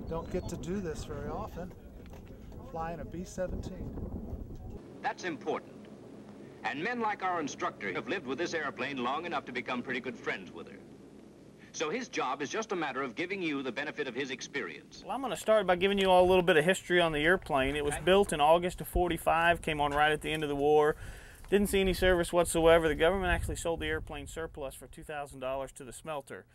Don't get to do this very often, flying a B-17. That's important. And men like our instructor have lived with this airplane long enough to become pretty good friends with her. So his job is just a matter of giving you the benefit of his experience. Well, I'm going to start by giving you all a little bit of history on the airplane. It was built in August of '45, came on right at the end of the war. Didn't see any service whatsoever. The government actually sold the airplane surplus for $2,000 to the smelter.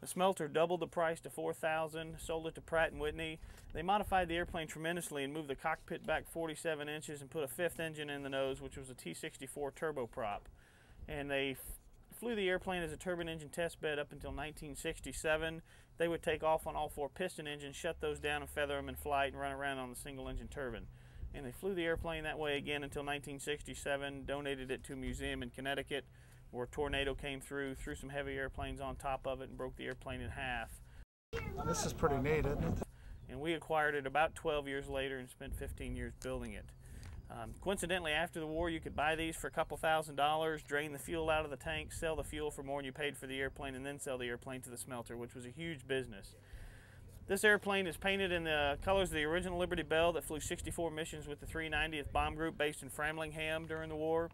The smelter doubled the price to $4,000, sold it to Pratt & Whitney. They modified the airplane tremendously and moved the cockpit back 47 inches and put a fifth engine in the nose, which was a T-64 turboprop. And they flew the airplane as a turbine engine test bed up until 1967. They would take off on all four piston engines, shut those down and feather them in flight and run around on the single engine turbine. And they flew the airplane that way again until 1967, donated it to a museum in Connecticut, where a tornado came through, threw some heavy airplanes on top of it and broke the airplane in half. This is pretty neat, isn't it? And we acquired it about 12 years later and spent 15 years building it. Coincidentally, after the war, you could buy these for a couple $1,000s, drain the fuel out of the tank, sell the fuel for more than you paid for the airplane, and then sell the airplane to the smelter, which was a huge business. This airplane is painted in the colors of the original Liberty Bell that flew 64 missions with the 390th Bomb Group based in Framlingham during the war.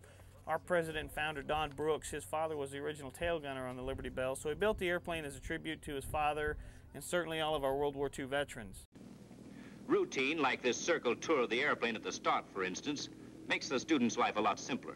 Our president and founder, Don Brooks, his father was the original tail gunner on the Liberty Bell, so he built the airplane as a tribute to his father and certainly all of our World War II veterans. Routine, like this circle tour of the airplane at the start, for instance, makes the student's life a lot simpler.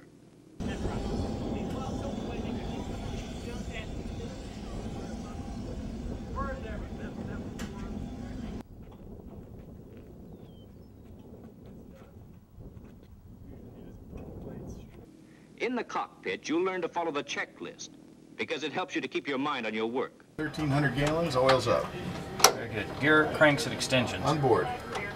In the cockpit, you'll learn to follow the checklist because it helps you to keep your mind on your work. 1,300 gallons, oil's up. Very good. Gear, cranks, and extensions. On board.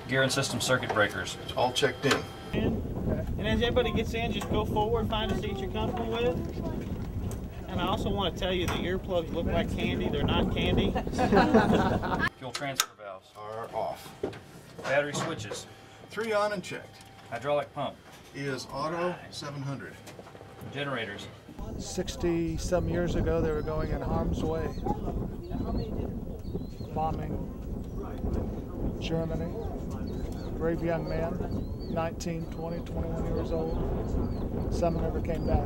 Gear and system circuit breakers. All checked in. And as everybody gets in, just go forward, find a seat you're comfortable with. And I also want to tell you the earplugs look like candy. They're not candy. Fuel transfer valves. Are off. Battery switches. 3 on and checked. Hydraulic pump. Is auto 700. Generators. 60-some years ago, they were going in harm's way. Bombing Germany. Brave young men, 19, 20, 21 years old. Some never came back.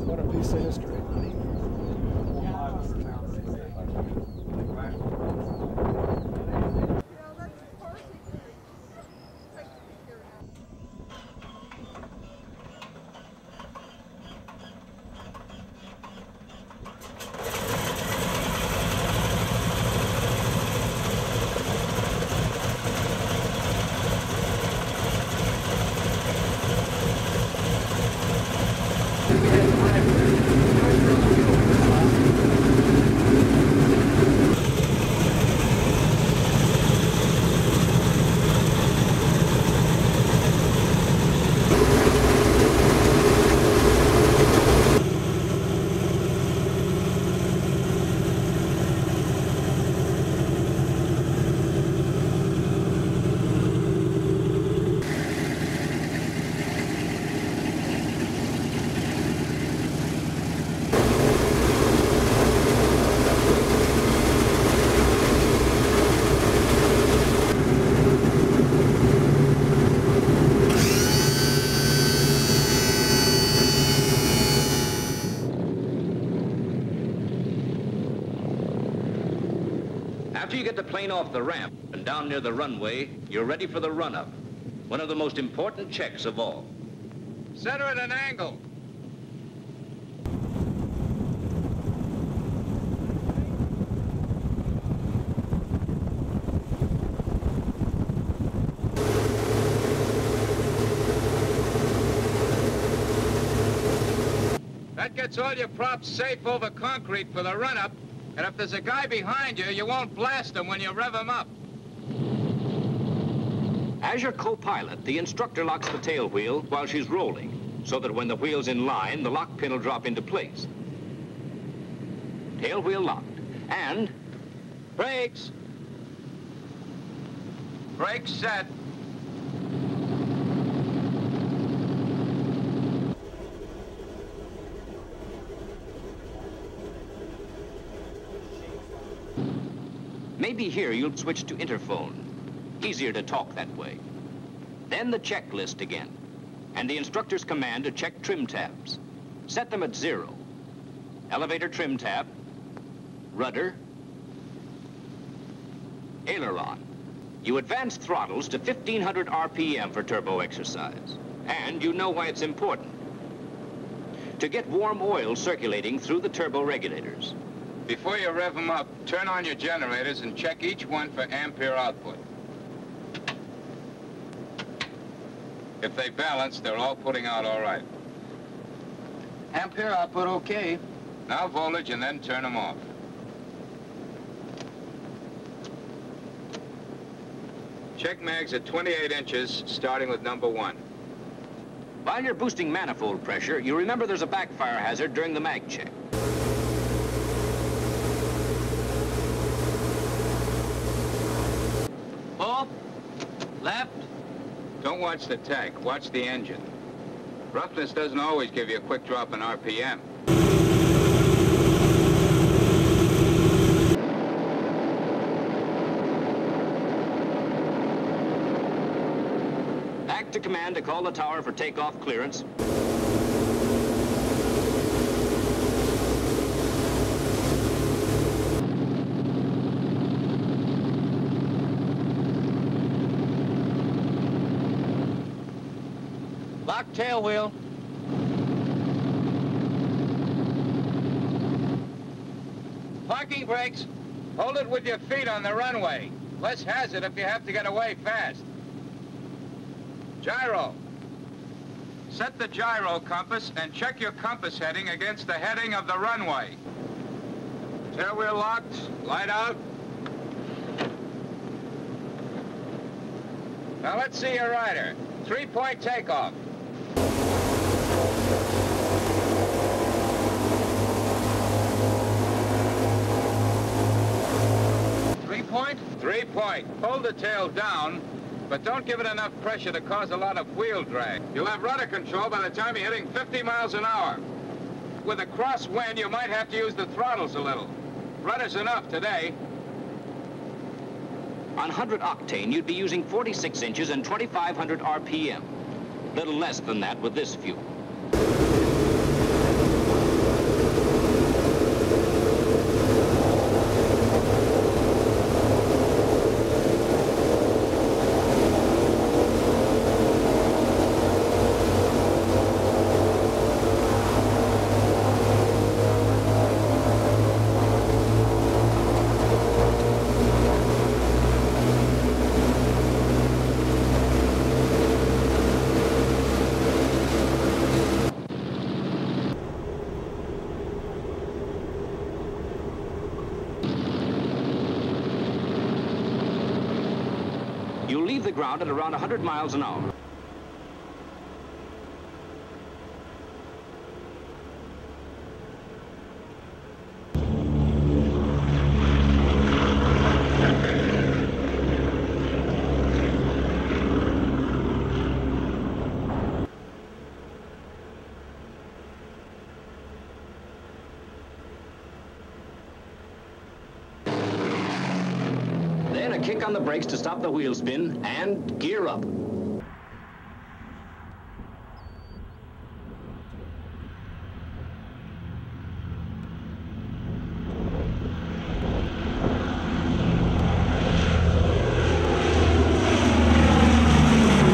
What a piece of history. After you get the plane off the ramp and down near the runway, you're ready for the run-up, one of the most important checks of all. Center at an angle. That gets all your props safe over concrete for the run-up. And if there's a guy behind you, you won't blast him when you rev him up. As your co-pilot, the instructor locks the tail wheel while she's rolling, so that when the wheel's in line, the lock pin will drop into place. Tail wheel locked. And brakes. Brakes set. Maybe Maybe here you'll switch to interphone. Easier to talk that way. Then the checklist again, and the instructor's command to check trim tabs. Set them at 0. Elevator trim tab, rudder, aileron. You advance throttles to 1500 RPM for turbo exercise. And you know why it's important. To get warm oil circulating through the turbo regulators. Before you rev them up, turn on your generators and check each one for ampere output. If they balance, they're all putting out all right. Ampere output okay. Now voltage and then turn them off. Check mags at 28 inches, starting with number 1. While you're boosting manifold pressure, you remember there's a backfire hazard during the mag check. Full. Left. Don't watch the tach, watch the engine. Roughness doesn't always give you a quick drop in RPM. Back to command to call the tower for takeoff clearance. Lock tail wheel. Parking brakes. Hold it with your feet on the runway. Less hazard if you have to get away fast. Gyro. Set the gyro compass and check your compass heading against the heading of the runway. Tailwheel locked. Light out. Now let's see your rider. 3-point takeoff. Point? 3-point. Hold the tail down, but don't give it enough pressure to cause a lot of wheel drag. You'll have rudder control by the time you're hitting 50 miles an hour. With a crosswind, you might have to use the throttles a little. Rudder's enough today. On 100 octane, you'd be using 46 inches and 2,500 RPM. Little less than that with this fuel. You'll leave the ground at around 100 miles an hour. Then a kick on the brakes to stop the wheel spin and gear up.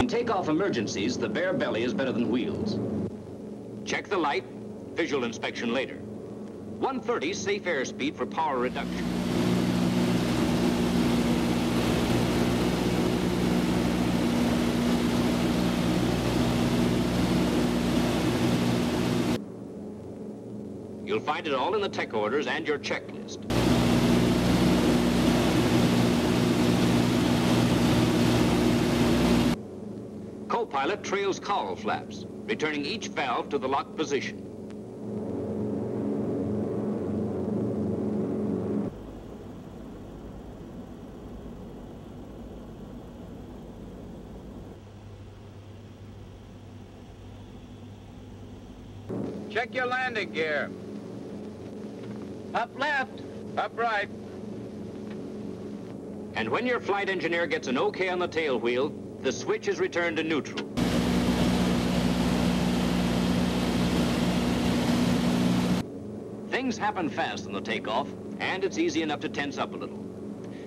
In takeoff emergencies, the bare belly is better than wheels. Check the light, visual inspection later. 130 safe airspeed for power reduction. You'll find it all in the tech orders and your checklist. Co-pilot trails cowl flaps, returning each valve to the locked position. Check your landing gear. Up left. Up right. And when your flight engineer gets an okay on the tail wheel, the switch is returned to neutral. Things happen fast on the takeoff, and it's easy enough to tense up a little.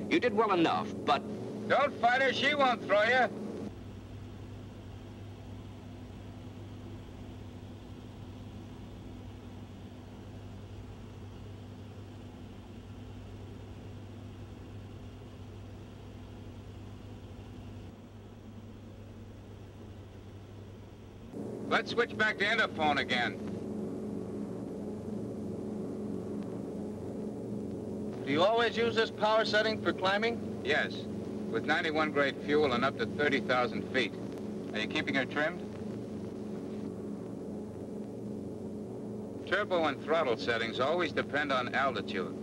You did well enough, but... Don't fight her, she won't throw you. Let's switch back to interphone again. Do you always use this power setting for climbing? Yes, with 91 grade fuel and up to 30,000 feet. Are you keeping her trimmed? Turbo and throttle settings always depend on altitude.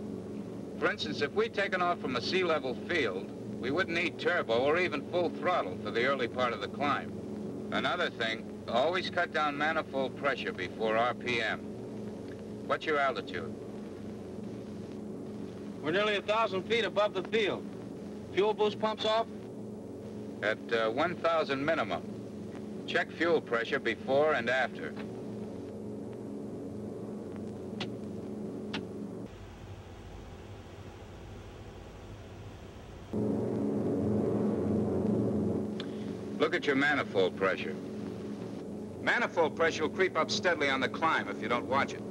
For instance, if we'd taken off from a sea level field, we wouldn't need turbo or even full throttle for the early part of the climb. Another thing, always cut down manifold pressure before RPM. What's your altitude? We're nearly 1,000 feet above the field. Fuel boost pumps off? At 1,000 minimum. Check fuel pressure before and after. Look at your manifold pressure. Manifold pressure will creep up steadily on the climb if you don't watch it.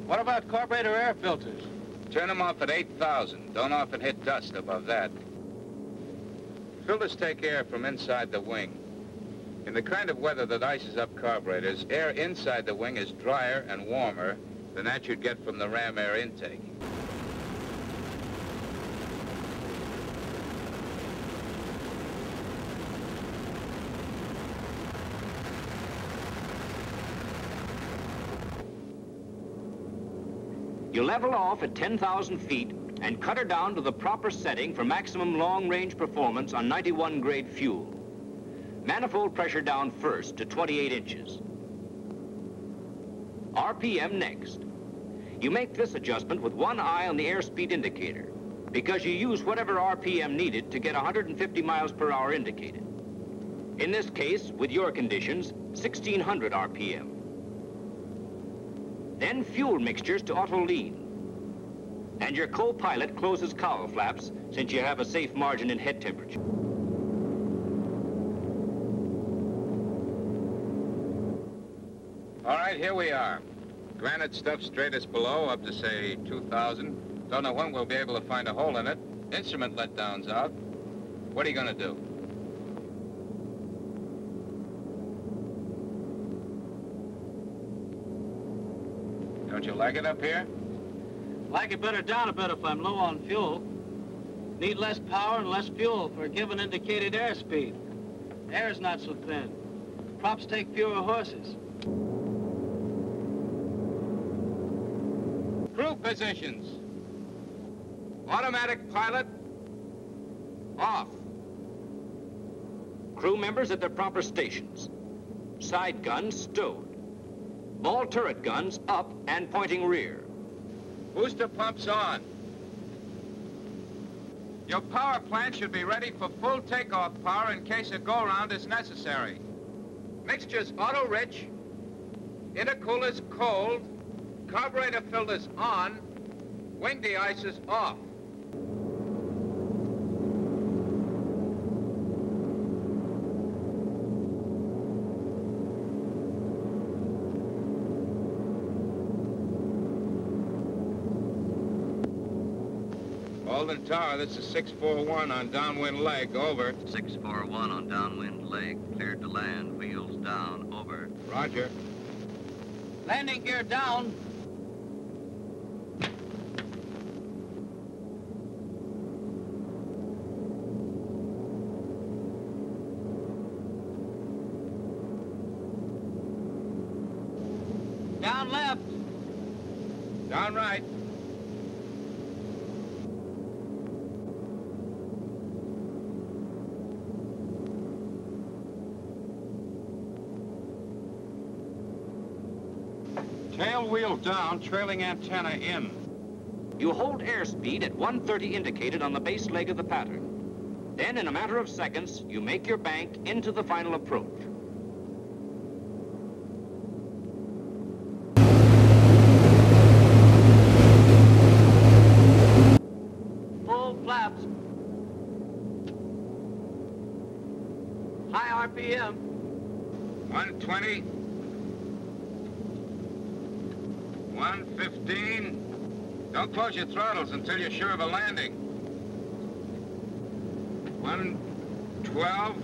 What about carburetor air filters? Turn them off at 8,000. Don't often hit dust above that. Filters take air from inside the wing. In the kind of weather that ices up carburetors, air inside the wing is drier and warmer than that you'd get from the ram air intake. You level off at 10,000 feet and cut her down to the proper setting for maximum long-range performance on 91 grade fuel. Manifold pressure down first to 28 inches. RPM next. You make this adjustment with one eye on the airspeed indicator because you use whatever RPM needed to get 150 miles per hour indicated. In this case, with your conditions, 1,600 RPM. Then fuel mixtures to auto lean. And your co-pilot closes cowl flaps since you have a safe margin in head temperature. All right, here we are. Granite stuff straightest below up to, say, 2,000. Don't know when we'll be able to find a hole in it. Instrument letdowns out. What are you gonna do? Don't you like it up here? Like it better down a bit if I'm low on fuel. Need less power and less fuel for a given indicated airspeed. Air's not so thin. Props take fewer horses. Crew positions. Automatic pilot, off. Crew members at their proper stations. Side guns stowed. Ball turret guns up and pointing rear. Booster pumps on. Your power plant should be ready for full takeoff power in case a go-round is necessary. Mixtures auto-rich, intercoolers cold, carburetor filters on, wing de-icers off. Alden Tower, this is 641 on downwind leg, over. 641 on downwind leg, cleared to land, wheels down, over. Roger. Landing gear down. Down right. Tail wheel down, trailing antenna in. You hold airspeed at 130 indicated on the base leg of the pattern. Then, in a matter of seconds, you make your bank into the final approach. Full flaps. High RPM. 120. 115. Don't close your throttles until you're sure of a landing. 112.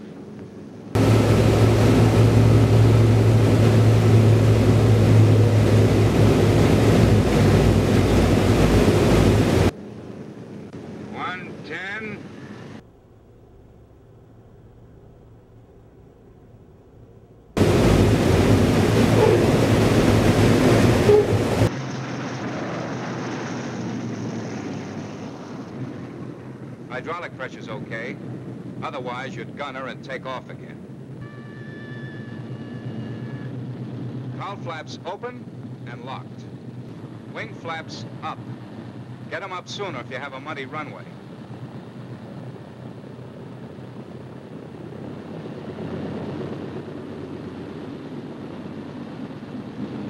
Hydraulic pressure's okay. Otherwise, you'd gunner and take off again. Cowl flaps open and locked. Wing flaps up. Get them up sooner if you have a muddy runway.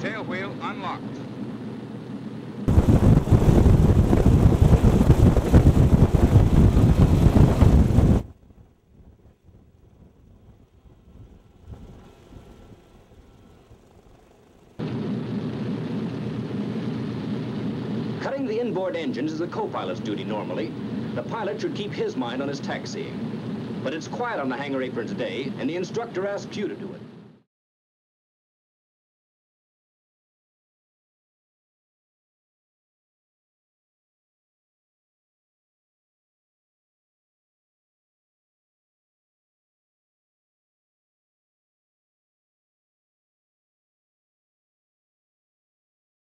Tail wheel unlocked. Cutting the inboard engines is the co-pilot's duty normally. The pilot should keep his mind on his taxiing. But it's quiet on the hangar apron today, and the instructor asks you to do it.